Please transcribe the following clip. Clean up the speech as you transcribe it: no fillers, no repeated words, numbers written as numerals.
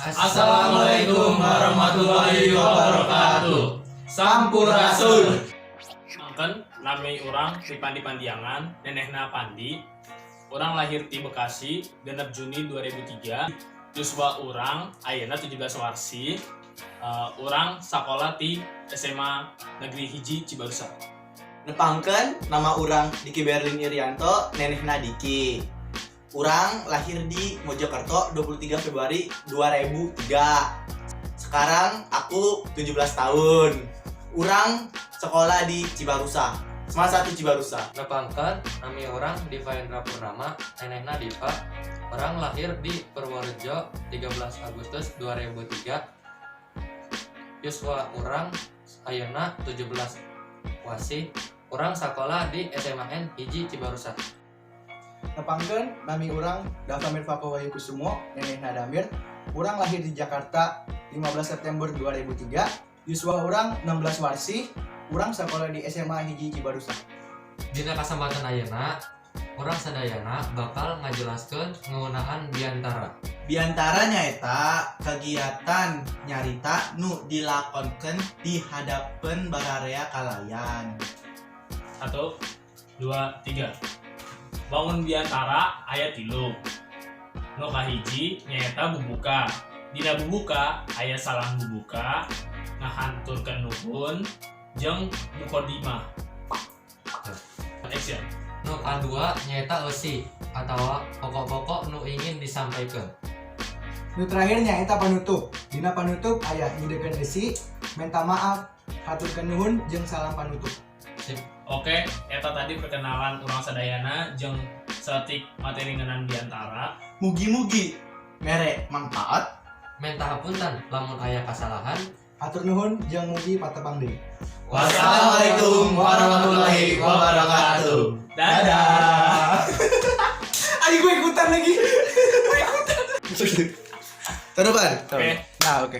Assalamualaikum warahmatullahi wabarakatuh. Sampurasun. Mangken nami urang di Pandi Pandiangan, nenehna Pandi. Urang lahir di Bekasi, genep Juni 2003. Yuswa urang ayeuna 17 warsi. Urang sakola di SMA Negeri Hiji Cibarusah. Nepangkeun nama urang Diki Berlin Irianto, nenehna Diki. Urang lahir di Mojokerto 23 Februari 2003. Sekarang aku 17 tahun. Urang sekolah di Cibarusah, Semas 1 Cibarusah. Nepangkeun nami urang Diva Hendra Purnama, nenehna Diva. Urang lahir di Purworejo 13 Agustus 2003. Yuswa urang ayeuna 17 wasi. Urang sakola di SMAN Hiji Cibarusah. Nepangkeun nami urang Dava Mirfako Wahyu Kusumo, nenehna Damir. Urang lahir di Jakarta 15 September 2003. Yuswa urang 16 warsi. Urang sakola di SMA Hiji Cibarusah. Dina kasempatan ayeuna, urang sadayana bakal ngajelaskeun ngeunaan biantara. Biantara nyaeta kegiatan nyarita nu dilakonkeun di hadapan bararea kalayan. 1, 2, 3. Bangun biantara aya 3. Nu kahiji nyaeta bubuka. Dina bubuka aya salam bubuka, ngahanturkeun nuhun jeung mukodimah. Action. Nu kadua nyaeta eusi atawa pokok-pokok nu ingin disampaikan. Nu terakhir nyaeta panutup. Dina panutup aya ngidekeun eusi, menta maaf, haturkeun nuhun jeung salam panutup. Sip. Oke, eta tadi perkenalan urang sadayana jeung setik materi ngeunaan biantara. Mugi-mugi mere manfaat. Menta hapunten lamun aya kasalahan. Hatur nuhun jeung mugi patepang deui. Wassalamualaikum warahmatullahi wabarakatuh. Dadah. Ayo gue ikutan lagi. Terdepan. Oke. Nah, oke.